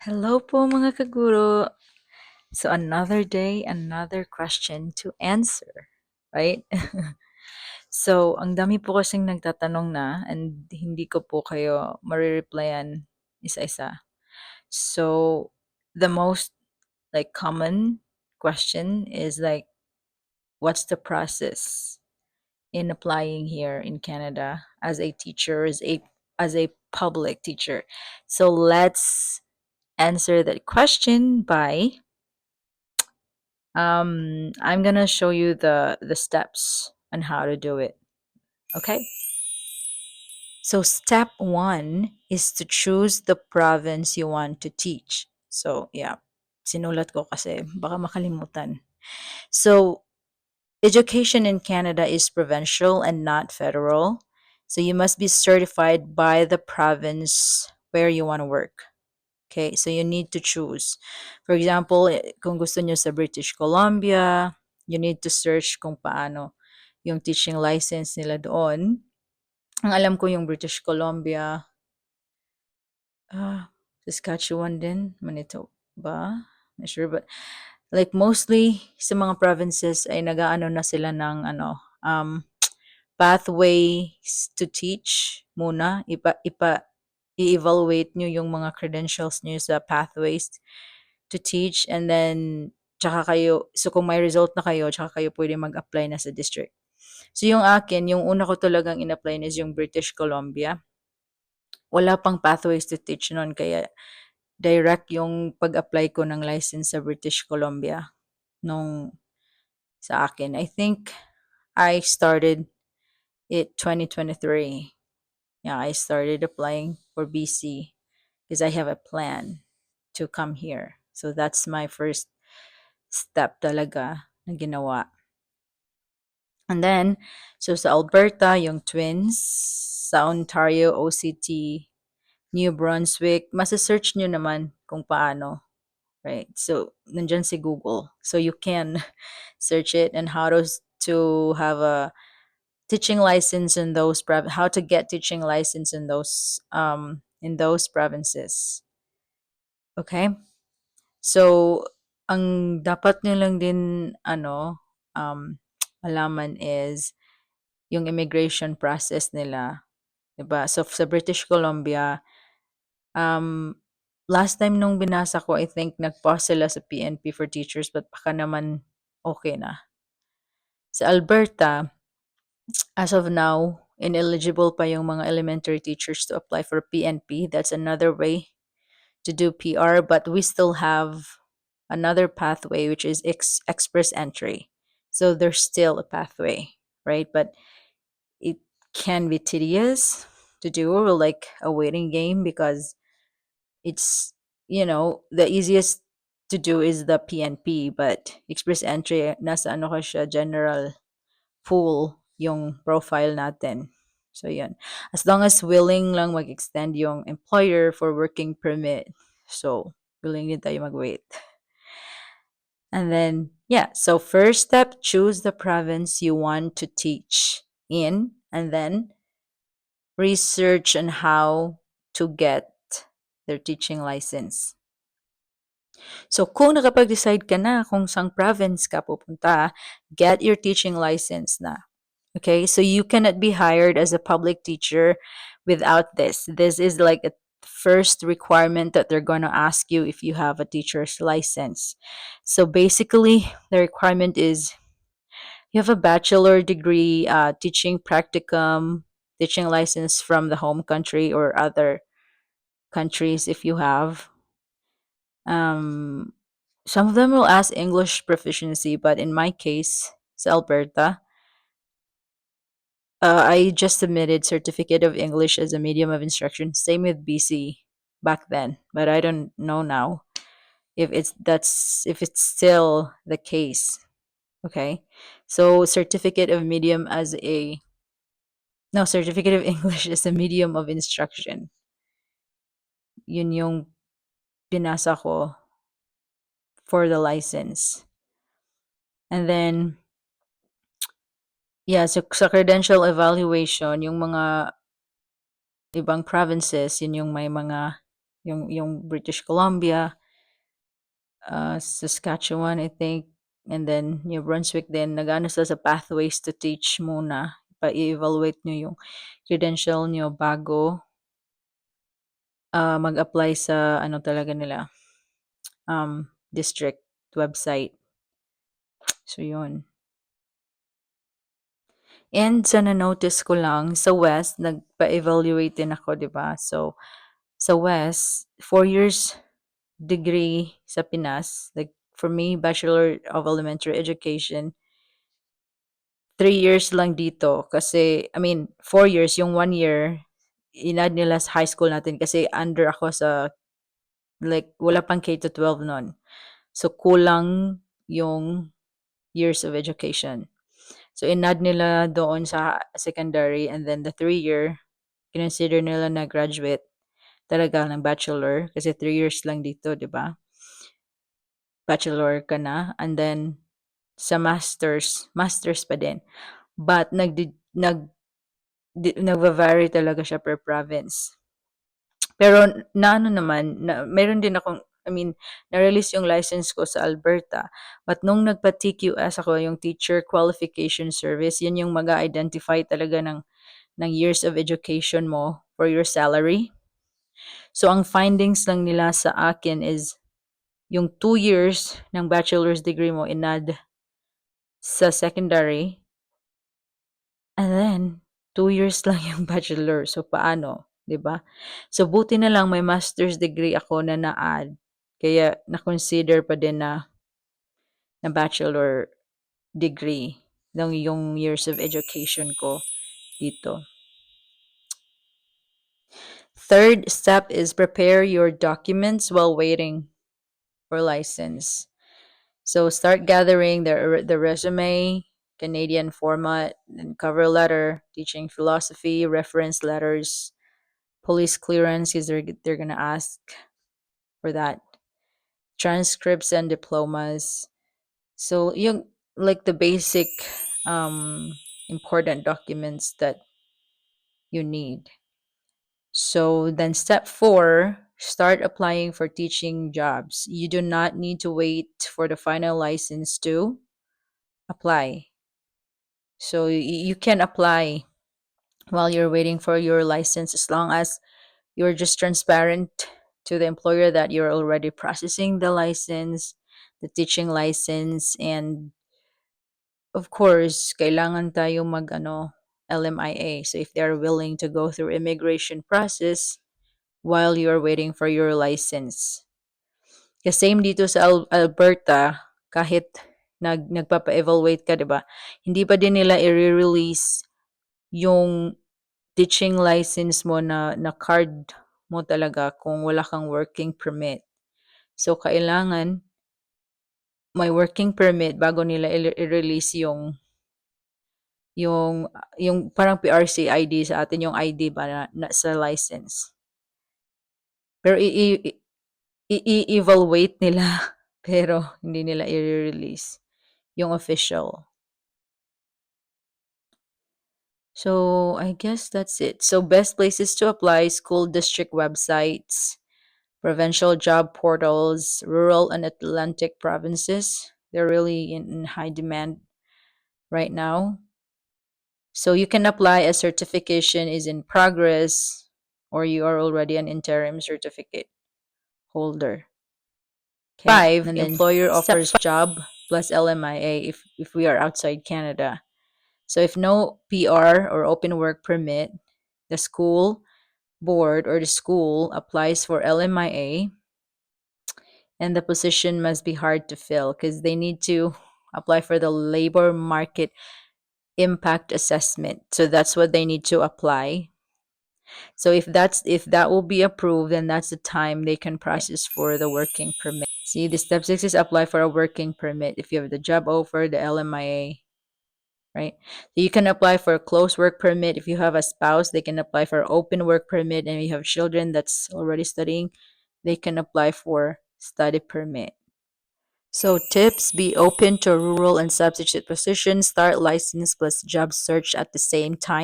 Hello po mga kaguro. So another day, another question to answer, right? So ang dami po kasing nagtatanong na and hindi ko po kayo marireplyan isa-isa. So the most like common question is like what's the process in applying here in Canada as a teacher, as a public teacher. So let's answer that question by I'm gonna show you the steps on how to do it. Okay. So step one is to choose the province you want to teach. So yeah, sinulat ko kasi baka makalimutan. So education in Canada is provincial and not federal. So you must be certified by the province where you want to work. Okay, so you need to choose. For example, kung gusto nyo sa British Columbia, you need to search kung paano yung teaching license nila doon. Ang alam ko yung British Columbia, Saskatchewan din, Manitoba, not sure, but like mostly sa mga provinces ay nagaano na sila ng pathways to teach muna. I-evaluate nyo yung mga credentials nyo sa pathways to teach and then tsaka kayo, so kung may result na kayo, tsaka kayo pwede mag-apply na sa district. So yung akin, yung una ko talagang in-apply is yung British Columbia. Wala pang pathways to teach nun, kaya direct yung pag-apply ko ng license sa British Columbia nung sa akin. I think I started it 2023. Yeah, I started applying for BC because I have a plan to come here. So that's my first step talaga na ginawa. And then, so sa Alberta, yung twins, sa Ontario, OCT, New Brunswick, masa-search nyo naman kung paano, right? So, nandyan si Google. So, you can search it and how to have a teaching license in those how to get teaching license in those provinces. Okay? So, ang dapat nyo lang din malaman is yung immigration process nila, 'di ba? So sa British Columbia, um last time nung binasa ko, I think nag-pause sila sa PNP for teachers but baka naman okay na. Sa Alberta, as of now, ineligible pa yung mga elementary teachers to apply for PNP. That's another way to do PR, but we still have another pathway, which is express entry. So there's still a pathway, right? But it can be tedious to do, or like a waiting game, because it's, the easiest to do is the PNP, but express entry, nasa ano ka siya, general pool yung profile natin. So, yun. As long as willing lang mag-extend yung employer for working permit. So, willing din tayo mag-wait. And then, yeah. So, first step, choose the province you want to teach in. And then, research on how to get their teaching license. So, kung nakapag-decide ka na kung sang province ka pupunta, get your teaching license na. Okay, so you cannot be hired as a public teacher without this. This is like a first requirement that they're going to ask you if you have a teacher's license. So basically, the requirement is you have a bachelor degree, teaching practicum, teaching license from the home country or other countries if you have. Um, some of them will ask English proficiency, but in my case, it's Alberta. I just submitted certificate of English as a medium of instruction. Same with BC back then, but I don't know now if it's still the case. Okay, so certificate of medium as a no certificate of English as a medium of instruction. Yun yung binasa ko for the license, and then yeah, so sa credential evaluation, yung mga ibang provinces, yun yung may mga yung British Columbia, Saskatchewan, I think, and then New Brunswick din, nag-ano sila sa pathways to teach muna. Pa-evaluate nyo yung credential nyo bago mag-apply sa ano talaga nila, district website. So, yun. And sa na-notice ko lang, sa West, nagpa-evaluate din ako, di ba? So, sa West, 4 years degree sa Pinas. Like, for me, Bachelor of Elementary Education, 3 years lang dito. Kasi, I mean, 4 years, yung 1 year, inad nila sa high school natin kasi under ako sa, like, wala pang K to 12 nun. So, kulang yung years of education. So, inad nila doon sa secondary and then the 3 year, consider nila na graduate talaga ng bachelor kasi 3 years lang dito, di ba? Bachelor ka na and then sa masters pa din. But nagva-vary talaga siya per province. Pero na ano naman, meron din akong, I mean, na-release yung license ko sa Alberta. But nung nagpa-TQS ako, yung Teacher Qualification Service, yun yung mag-identify talaga ng years of education mo for your salary. So, ang findings lang nila sa akin is yung 2 years ng bachelor's degree mo inad sa secondary and then 2 years lang yung bachelor. So, paano? 'Di ba? So, buti na lang may master's degree ako na na-add. Kaya na-consider pa din na bachelor degree ng yung years of education ko dito. Third step is prepare your documents while waiting for license. So start gathering the resume, Canadian format, and cover letter, teaching philosophy, reference letters, police clearance because they're gonna ask for that, transcripts and diplomas. So yung like the basic important documents that you need. So then step 4, start applying for teaching jobs. You do not need to wait for the final license to apply. So you can apply while you're waiting for your license as long as you're just transparent to the employer that you're already processing the license, the teaching license, and of course, kailangan tayo LMIA. So if they're willing to go through immigration process while you're waiting for your license. Kasi same dito sa Alberta, kahit nagpapa-evaluate ka, 'di ba? Hindi pa din nila i-release yung teaching license mo na card mo talaga kung wala kang working permit. So kailangan may working permit bago nila i-release yung yung parang PRC ID sa atin, yung ID ba na sa license. Pero i-evaluate nila pero hindi nila i-release yung official. So, I guess that's it. So, best places to apply: school district websites, provincial job portals, rural and Atlantic provinces. They're really in high demand right now. So, you can apply a certification is in progress or you are already an interim certificate holder. Okay. 5, and then employer offers job plus LMIA if we are outside Canada. So if no PR or open work permit, the school board or the school applies for LMIA and the position must be hard to fill because they need to apply for the labor market impact assessment. So that's what they need to apply. So if that will be approved, then that's the time they can process for the working permit. See, the step 6 is apply for a working permit if you have the job offer, the LMIA, right? So you can apply for a closed work permit if you have a spouse. They can apply for open work permit, and if you have children that's already studying, they can apply for study permit. So tips: be open to rural and substitute positions. Start license plus job search at the same time.